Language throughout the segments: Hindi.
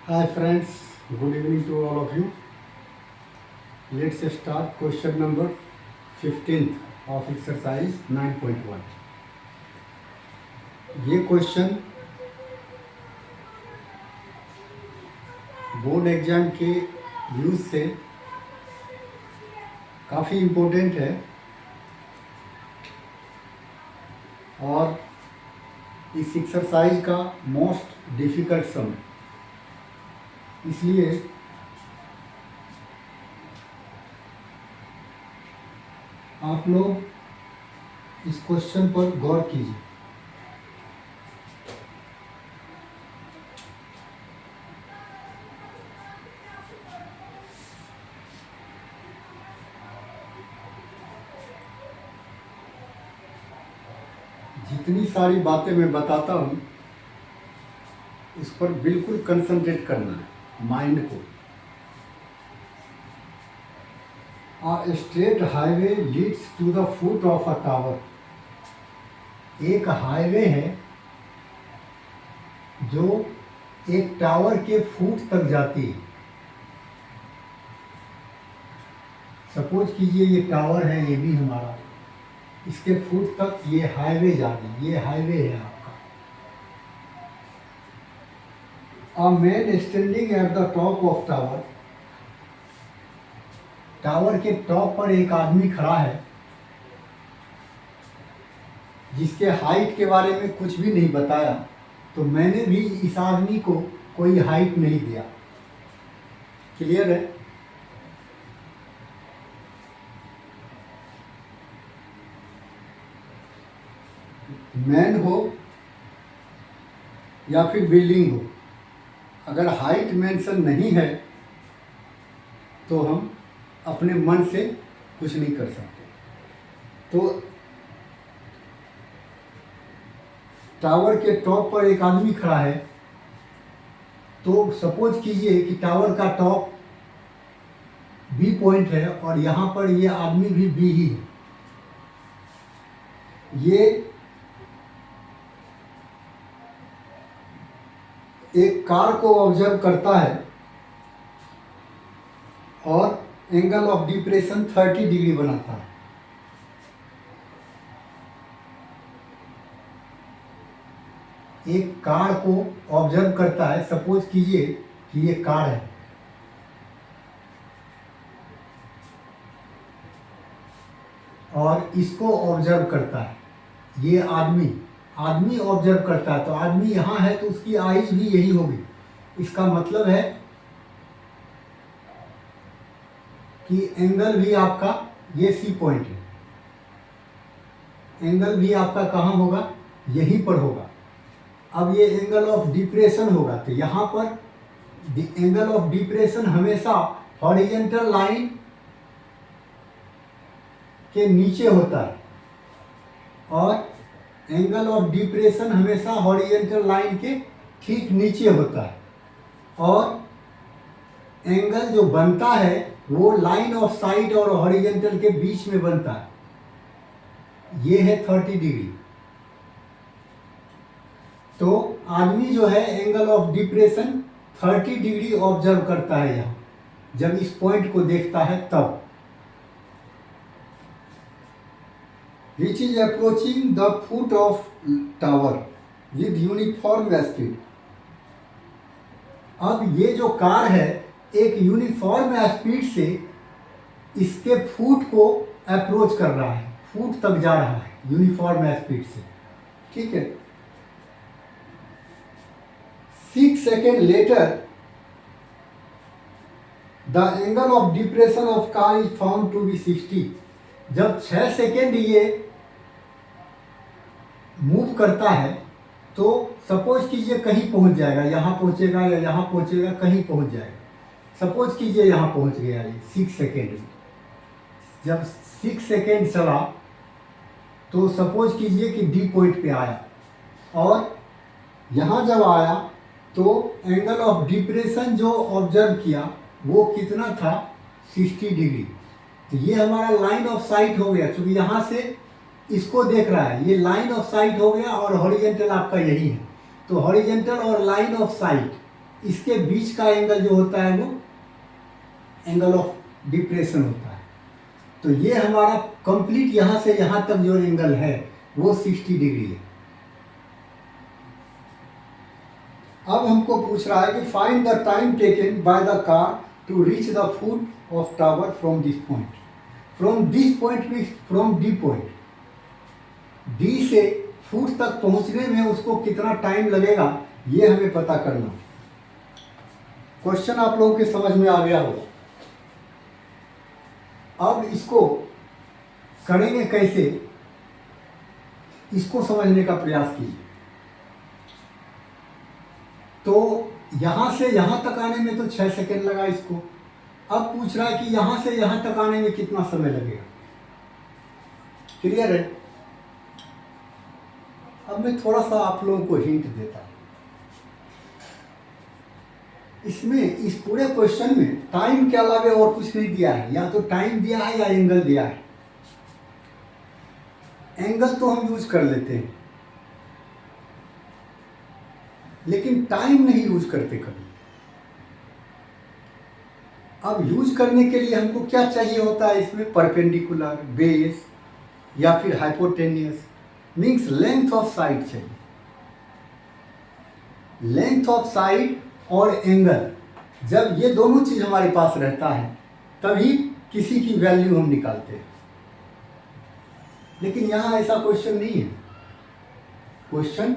Hi friends, good evening to all of you. Let's start question number 15th of exercise 9.1. ये क्वेश्चन बोर्ड एग्जाम के व्यूज से काफ़ी इम्पोर्टेंट है और इस एक्सरसाइज का मोस्ट डिफ़िकल्ट सम, इसलिए आप लोग इस क्वेश्चन पर गौर कीजिए। जितनी सारी बातें मैं बताता हूँ इस पर बिल्कुल कंसंट्रेट करना है माइंड को। A straight highway leads to the foot of a tower. एक हाईवे है जो एक टावर के फुट तक जाती है। सपोज कीजिए ये टावर है, ये भी हमारा, इसके फुट तक ये हाईवे जा रही है, ये हाईवे है आपका। A man standing at the top of tower. Tower के टॉप पर एक आदमी खड़ा है जिसके हाइट के बारे में कुछ भी नहीं बताया, तो मैंने भी इस आदमी को कोई हाइट नहीं दिया। क्लियर है? मैन हो या फिर बिल्डिंग हो, अगर हाइट मेंशन नहीं है तो हम अपने मन से कुछ नहीं कर सकते। तो टावर के टॉप पर एक आदमी खड़ा है, तो सपोज कीजिए कि टावर का टॉप बी पॉइंट है और यहाँ पर ये आदमी भी बी ही है। ये एक कार को ऑब्जर्व करता है और एंगल ऑफ डिप्रेशन 30 डिग्री बनाता है। एक कार को ऑब्जर्व करता है, सपोज कीजिए कि ये कार है और इसको ऑब्जर्व करता है ये आदमी ऑब्जर्व करता है। तो आदमी यहाँ है तो उसकी आइज भी यही होगी। इसका मतलब है कि एंगल भी आपका ये सी पॉइंट है, एंगल भी आपका कहाँ होगा, यहीं पर होगा। अब ये एंगल ऑफ डिप्रेशन होगा, तो यहाँ पर एंगल ऑफ डिप्रेशन हमेशा हॉरिजॉन्टल लाइन के नीचे होता है और एंगल ऑफ डिप्रेशन हमेशा हॉरिजॉन्टल लाइन के ठीक नीचे होता है। और एंगल जो बनता है वो लाइन ऑफ साइट और हॉरिजॉन्टल के बीच में बनता है, ये है 30 डिग्री। तो आदमी जो है angle of depression 30 degree observe करता है यहाँ, जब इस पॉइंट को देखता है तब। Which is approaching the foot of tower with uniform speed. अब ये जो कार है एक यूनिफॉर्म स्पीड से इसके फुट को अप्रोच कर रहा है, फुट तक जा रहा है यूनिफॉर्म स्पीड से। ठीक है। 6 second later the angle of depression of car is found to be 60। जब 6 सेकेंड ये मूव करता है तो सपोज कीजिए कहीं पहुंच जाएगा, यहाँ पहुंचेगा या यहाँ पहुंचेगा, कहीं पहुंच जाएगा। सपोज कीजिए यहाँ पहुंच गया ये 6 सेकेंड में। जब 6 सेकेंड चला तो सपोज कीजिए कि डी पॉइंट पे आया और यहाँ जब आया तो एंगल ऑफ डिप्रेशन जो ऑब्जर्व किया वो कितना था, 60 डिग्री। तो ये हमारा लाइन ऑफ साइट हो गया, क्योंकि यहाँ से इसको देख रहा है, ये लाइन ऑफ साइट हो गया और हॉरिजॉन्टल आपका यही है। तो हॉरिजॉन्टल और लाइन ऑफ साइट इसके बीच का एंगल जो होता है वो एंगल ऑफ डिप्रेशन होता है। तो ये हमारा कंप्लीट यहाँ से यहाँ तक जो एंगल है वो 60 डिग्री है। अब हमको पूछ रहा है कि find the time taken by the car to reach the foot of tower from this point. From this point means from D point, D से फुट तक पहुंचने में उसको कितना टाइम लगेगा ये हमें पता करना। क्वेश्चन आप लोगों के समझ में आ गया होगा। अब इसको करेंगे कैसे, इसको समझने का प्रयास कीजिए। तो यहां से यहां तक आने में तो 6 सेकेंड लगा इसको। अब पूछ रहा है कि यहां से यहां तक आने में कितना समय लगेगा। क्लियर है? अब मैं थोड़ा सा आप लोगों को हिंट देता हूं। इसमें इस पूरे क्वेश्चन में टाइम के अलावा और कुछ नहीं दिया है। या तो टाइम दिया है या एंगल दिया है। एंगल तो हम यूज कर लेते हैं, लेकिन टाइम नहीं यूज करते कभी। अब यूज करने के लिए हमको क्या चाहिए होता है इसमें? परपेंडिकुलर, बेस या फिर hypotenuse, means length of side चाहिए। लेंथ ऑफ साइड और एंगल, जब ये दोनों चीज हमारे पास रहता है तभी किसी की वैल्यू हम निकालते हैं। लेकिन यहां ऐसा क्वेश्चन नहीं है। क्वेश्चन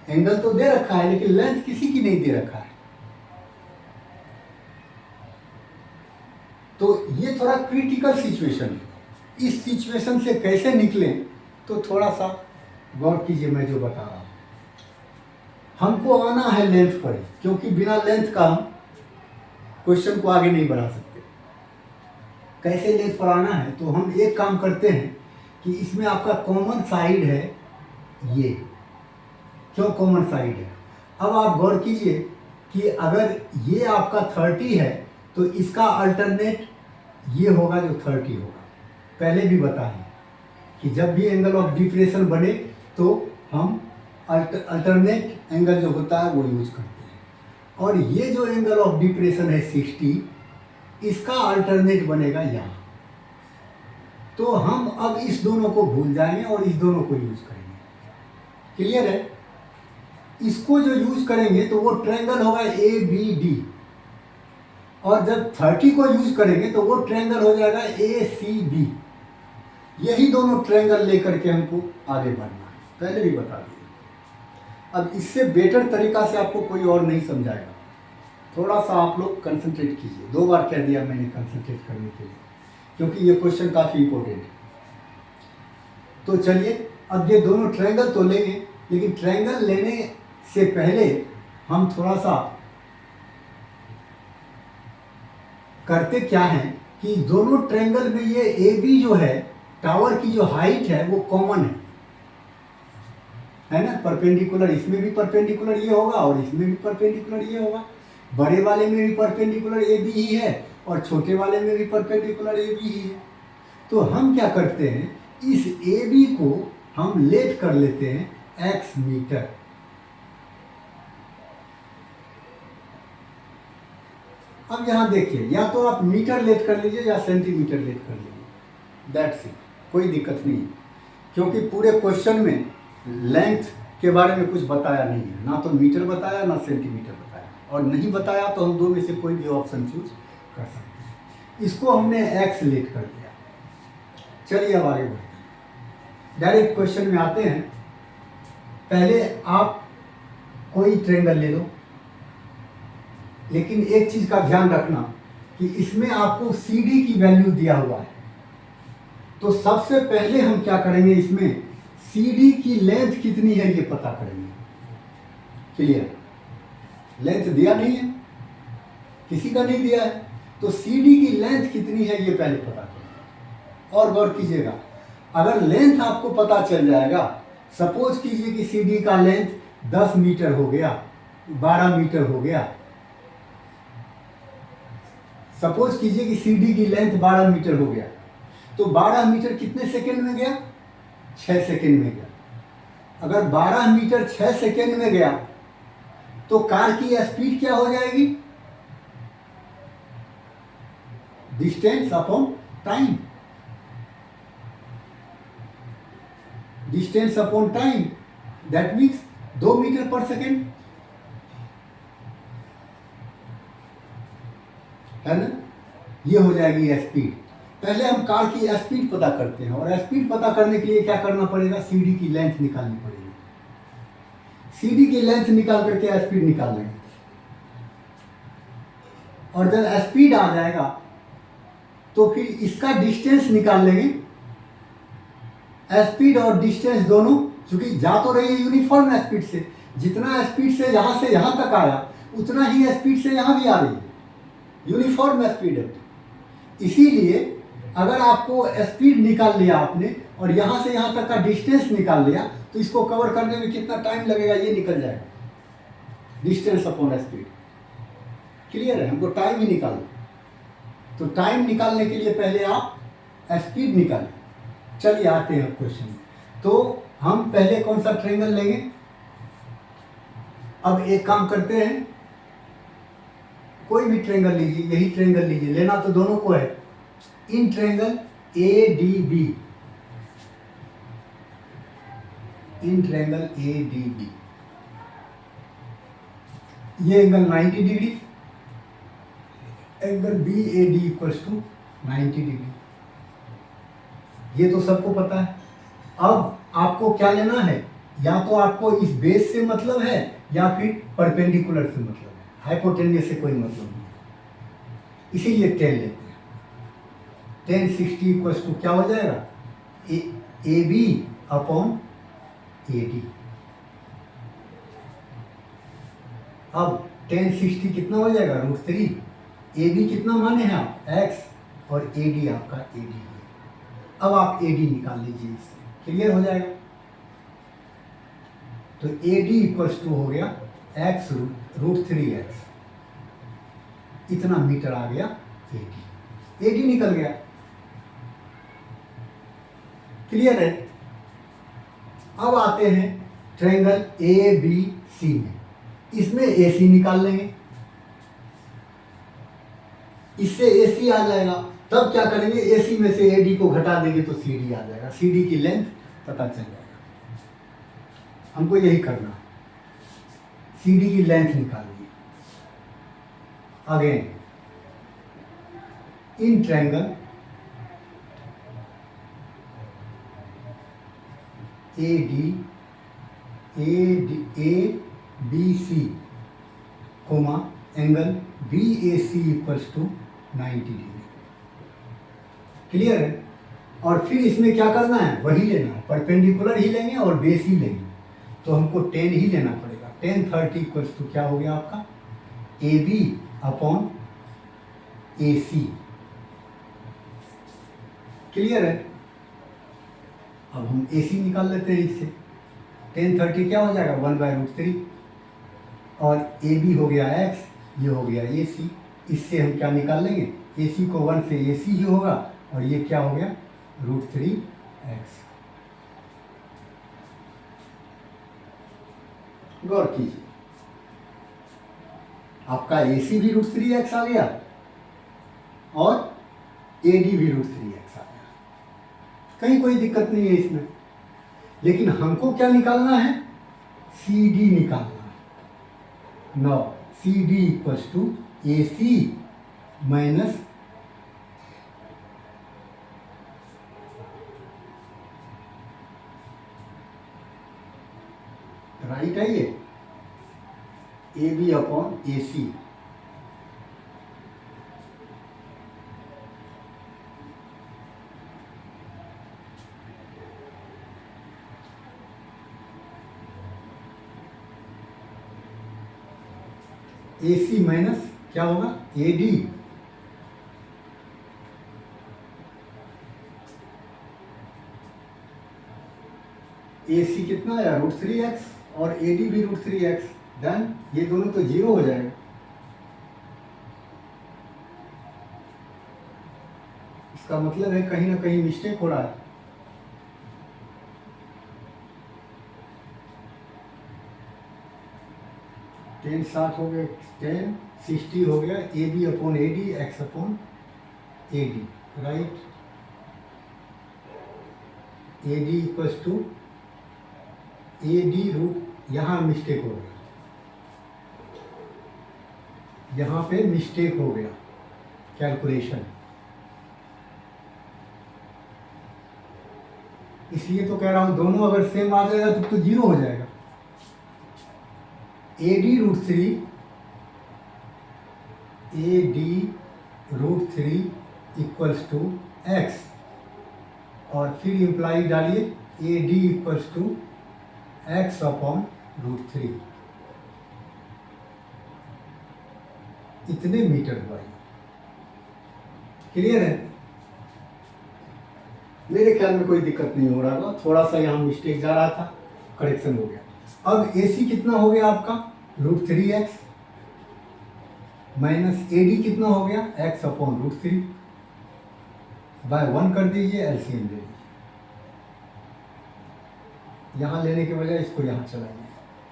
एंगल तो दे रखा है लेकिन लेंथ किसी की नहीं दे रखा है। तो ये थोड़ा क्रिटिकल सिचुएशन है। इस सिचुएशन से कैसे निकलें तो थोड़ा सा गौर कीजिए मैं जो बता रहा हूं। हमको आना है लेंथ पर, क्योंकि बिना लेंथ का हम क्वेश्चन को आगे नहीं बढ़ा सकते। कैसे लेंथ पर आना है? तो हम एक काम करते हैं कि इसमें आपका कॉमन साइड है ये। क्यों कॉमन साइड है? अब आप गौर कीजिए कि अगर ये आपका 30 है तो इसका अल्टरनेट ये होगा जो 30 होगा। पहले भी बताएं कि जब भी एंगल ऑफ डिप्रेशन बने तो हम अल्टरनेट एंगल जो होता है वो यूज करते हैं। और ये जो एंगल ऑफ डिप्रेशन है 60, इसका अल्टरनेट बनेगा यहाँ। तो हम अब इस दोनों को भूल जाएंगे और इस दोनों को यूज करेंगे। क्लियर है? इसको जो यूज करेंगे तो वो ट्रायंगल होगा ABD, और जब 30 को यूज करेंगे तो वो ट्रायंगल हो जाएगा ACB। यही दोनों ट्रायंगल लेकर के हमको आगे बढ़ना है, पहले भी बता दिया। अब इससे बेटर तरीका से आपको कोई और नहीं समझाएगा। थोड़ा सा आप लोग कंसंट्रेट कीजिए। 2 बार कह दिया मैंने कंसंट्रेट करने के लिए, क्योंकि ये क्वेश्चन काफ़ी इंपॉर्टेंट है। तो चलिए, अब ये दोनों ट्रायंगल तो लेंगे, लेकिन ट्रायंगल लेने से पहले हम थोड़ा सा करते क्या है कि दोनों ट्रायंगल में ये AB जो है, टावर की जो हाइट है वो कॉमन है ना? परपेंडिकुलर, इसमें भी परपेंडिकुलर ये होगा और इसमें भी परपेंडिकुलर ये होगा। बड़े वाले में भी परपेंडिकुलर AB ही है और छोटे वाले में भी परपेंडिकुलर AB ही है। तो हम क्या करते हैं, इस AB को हम लेट कर लेते हैं x मीटर। अब यहां देखिए, या तो आप मीटर लेट कर लीजिए या सेंटीमीटर लेट कर लीजिए, दैट्स इट, कोई दिक्कत नहीं है। क्योंकि पूरे क्वेश्चन में लेंथ के बारे में कुछ बताया नहीं है, ना तो मीटर बताया ना सेंटीमीटर बताया, और नहीं बताया तो हम दो में से कोई भी ऑप्शन चूज कर सकते हैं। इसको हमने x लेट कर दिया। चलिए अब आगे बढ़ते हैं, डायरेक्ट क्वेश्चन में आते हैं। पहले आप कोई ट्रायंगल ले लो, लेकिन एक चीज का ध्यान रखना कि इसमें आपको CD की वैल्यू दिया हुआ है। तो सबसे पहले हम क्या करेंगे, इसमें CD की लेंथ कितनी है ये पता करेंगे। क्लियर? लेंथ दिया नहीं है, किसी का नहीं दिया है, तो CD की लेंथ कितनी है ये पहले पता करेंगे। और गौर कीजिएगा, अगर लेंथ आपको पता चल जाएगा, सपोज कीजिए कि CD का लेंथ 10 मीटर हो गया, 12 मीटर हो गया। सपोज कीजिए कि CD की लेंथ 12 मीटर हो गया, तो 12 मीटर कितने सेकेंड में गया? 6 सेकेंड में गया। अगर 12 मीटर 6 सेकेंड में गया तो कार की स्पीड क्या हो जाएगी? Distance upon time, distance upon time, that means 2 meter per second, है ना? ये हो जाएगी स्पीड। पहले हम कार की स्पीड पता करते हैं, और स्पीड पता करने के लिए क्या करना पड़ेगा? सीडी की लेंथ निकालनी पड़ेगी। सीडी की लेंथ निकाल करके स्पीड निकाल लेंगे, और जब स्पीड आ जाएगा तो फिर इसका डिस्टेंस निकाल लेंगे। स्पीड और डिस्टेंस दोनों चूंकि जा तो रही है यूनिफॉर्म स्पीड से, जितना स्पीड से यहां तक आया उतना ही स्पीड से यहां भी आ रही है, यूनिफॉर्म स्पीड है। इसीलिए अगर आपको स्पीड निकाल लिया आपने और यहां से यहां तक का डिस्टेंस निकाल लिया, तो इसको कवर करने में कितना टाइम लगेगा ये निकल जाएगा, डिस्टेंस अपॉन स्पीड। क्लियर है? हमको टाइम ही निकालना। तो टाइम निकालने के लिए पहले आप स्पीड निकालें। चलिए आते हैं क्वेश्चन। तो हम पहले कौन सा ट्रायंगल लेंगे? अब एक काम करते हैं, कोई भी ट्रायंगल लीजिए, यही ट्रायंगल लीजिए, लेना तो दोनों को है। In triangle ADB, in triangle ADB, ये angle 90 degree, angle BAD equals to 90 degree, ये तो सबको पता है। अब आपको क्या लेना है? या तो आपको इस बेस से मतलब है या फिर परपेंडिकुलर से मतलब है, हाइपोटेन्यूस से कोई मतलब नहीं, इसीलिए 10 लेते हैं। 10 60 इक्वल्स टू क्या हो जाएगा? AB upon AD। अब 10 60 कितना हो जाएगा? √3। AB कितना माने हैं आप? X, और AD आपका AD है। अब आप AD निकाल लीजिए, इससे क्लियर हो जाएगा। तो AD इक्वल्स टू हो गया X √3x, इतना मीटर आ गया AD निकल गया। क्लियर है? अब आते हैं ट्रायंगल ABC में, इसमें AC निकाल लेंगे, इससे AC आ जाएगा। तब क्या करेंगे? AC में से AD को घटा देंगे तो CD आ जाएगा, CD की लेंथ पता चल जाएगा। हमको यही करना, CD की लेंथ निकालिए। Again in triangle ABC, comma angle BAC equals to 90 degree. Clear है? और फिर इसमें क्या करना है? वही लेना है, परपेंडिकुलर ही लेंगे और बेस ही लेंगे, तो हमको 10 ही लेना पड़ेगा। 10 30 इक्वल्स टू क्या हो गया आपका? AB upon AC। क्लियर है? अब हम AC निकाल लेते हैं इससे। 10 30 क्या हो जाएगा? 1/√3, और AB हो गया X, ये हो गया AC। इससे हम क्या निकाल लेंगे? AC को 1 से AC ही होगा, और ये क्या हो गया? √3x। गौर कीजिए, आपका AC भी √3x आ गया और AD भी √3x आ गया, कहीं कोई दिक्कत नहीं है इसमें। लेकिन हमको क्या निकालना है? CD निकालना है। Now CD equals to AC minus right है ये AB upon AC। AC minus क्या होगा? AD। AC कितना आया? √3x, और AD भी √3x, देन ये दोनों तो 0 हो जाएगा। इसका मतलब है कहीं ना कहीं मिस्टेक हो रहा है। 10 60 हो गया, 10 60 हो गया, A B upon A D, X upon A D, right. A D equals to A D root, यहाँ मिस्टेक हो गया, यहाँ पे मिस्टेक हो गया कैलकुलेशन, इसलिए तो कह रहा हूँ दोनों अगर सेम आ जाएगा तो जीरो हो जाएगा। A D root three, A D root three equals to X, और फिर इम्प्लाई डालिए A D equals to X upon root three, इतने मीटर हुआ। क्लियर है? मेरे ख्याल में कोई दिक्कत नहीं हो रहा था, थोड़ा सा यहाँ मिस्टेक जा रहा था, करेक्शन हो गया। अब ए सी कितना हो गया आपका, root three x, minus A D कितना हो गया, X upon root three, by one कर दीजिए, एलसीएम ले लीजिए, यहाँ लेने के बजाय इसको यहाँ चलाइए।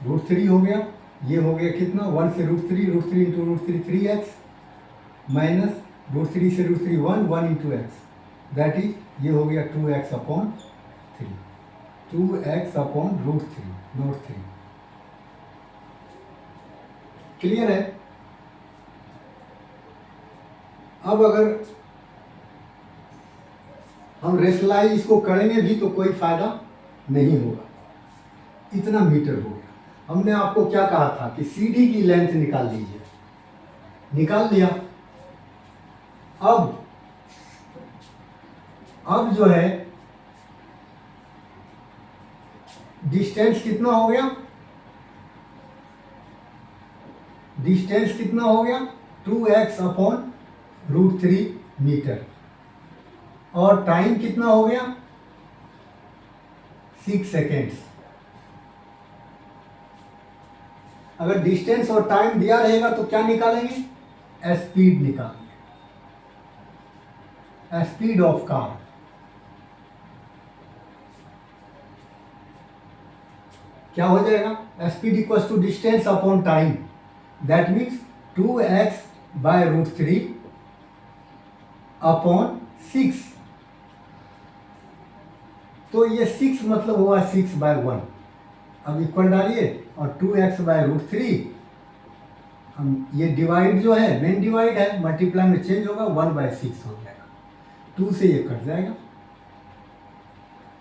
रूट थ्री हो गया, ये हो गया कितना, वन से root three into root three, three x, minus root three से root three, one, one into x, that is, ये हो गया 2x upon three, 2x upon root three, not three. Clear है? अब अगर हम रेशनलाइज इसको करेंगे भी तो कोई फायदा नहीं होगा, इतना मीटर हो गया। हमने आपको क्या कहा था कि CD की लेंथ निकाल लीजिए, निकाल लिया। अब जो है डिस्टेंस कितना हो गया, डिस्टेंस कितना हो गया, 2x upon root three meter, और टाइम कितना हो गया, 6 सेकेंड्स। अगर डिस्टेंस और टाइम दिया रहेगा तो क्या निकालेंगे, स्पीड निकालेंगे, स्पीड ऑफ कार। क्या हो जाएगा, speed equals to distance upon time, that means 2x by root three upon 6। तो ये 6 मतलब हुआ 6 बाय 1। अब इक्वल डालिए और 2x बाय रूट थ्री, हम ये डिवाइड जो है मेन डिवाइड है, मल्टीप्लाई में चेंज होगा, 1 बाय 6 हो जाएगा, 2 से ये कट जाएगा।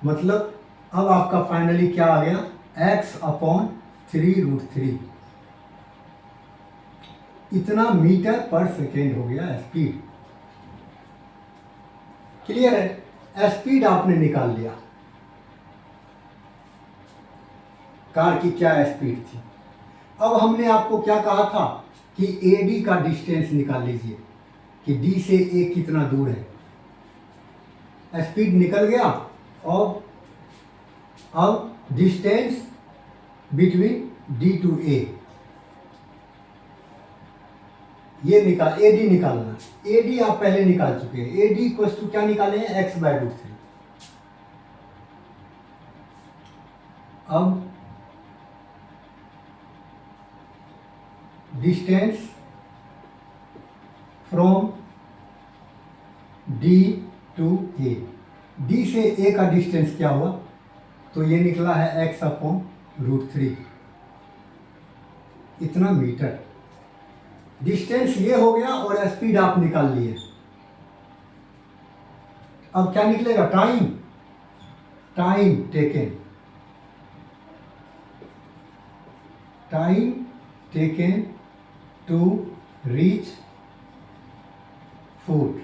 मतलब अब आपका फाइनली क्या आ गया, x upon three root three, इतना मीटर पर सेकेंड हो गया स्पीड। क्लियर है? स्पीड आपने निकाल लिया, कार की क्या स्पीड थी। अब हमने आपको क्या कहा था कि AD का डिस्टेंस निकाल लीजिए कि D से A कितना दूर है। स्पीड निकल गया, और अब distance between D to A, ये AD निकालना। AD आप पहले निकाल चुके हैं, AD इक्वल्स टू क्या निकाले हैं, x बाय रूट थ्री। अब distance from D to A, D से A का डिस्टेंस क्या हुआ, तो ये निकला है x अपॉन रूट थ्री, इतना मीटर। डिस्टेंस ये हो गया और स्पीड आप निकाल लिए। अब क्या निकलेगा, time, time taken, time taken to reach foot.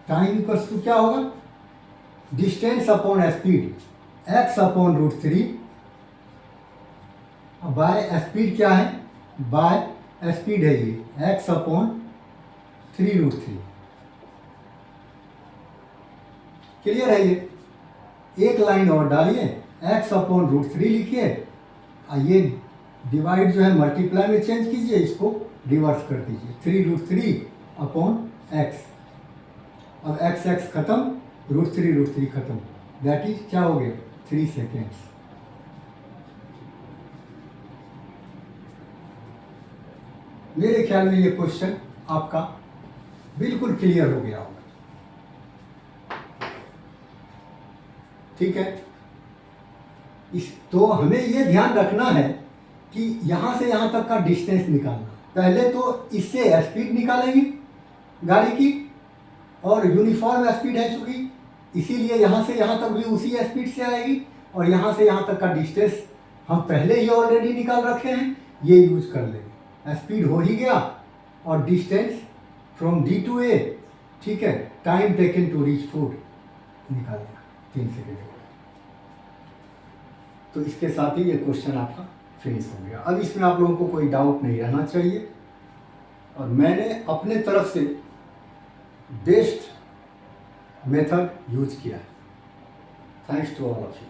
Time equals to क्या होगा, distance upon speed, x upon root three, by speed क्या है, बाय स्पीड है ये x upon three root three. Clear है? ये एक लाइन और डालिए, x अपॉन रूट थ्री लिखिए, ये डिवाइड जो है मल्टीप्लाई में चेंज कीजिए, इसको रिवर्स कर दीजिए, three root three upon x। अब x खत्म, रूट थ्री खत्म, दैट इज क्या हो गया, 3 सेकेंड्स। मेरे ख्याल में ये क्वेश्चन आपका बिल्कुल क्लियर हो गया होगा। ठीक है, इस तो हमें ये ध्यान रखना है कि यहाँ से यहाँ तक का डिस्टेंस निकालना। पहले तो इससे स्पीड निकालेंगे गाड़ी की, और यूनिफॉर्म स्पीड है चूँकि, इसीलिए यहाँ से यहाँ तक भी उसी स्पीड से आएगी, और यहाँ से यहाँ तक का डिस्टेंस हम पहले ही ऑलरेडी निकाल रखे हैं, ये यूज कर लेंगे। स्पीड हो ही गया और distance from D to A, ठीक है, time taken to reach foot निकाल दिया, 3 सेकेंड हो गया। तो इसके साथ ही ये क्वेश्चन आपका फिनिश हो गया। अब इसमें आप लोगों को कोई डाउट नहीं रहना चाहिए, और मैंने अपने तरफ से बेस्ट मेथड यूज किया है। Thanks to all of you.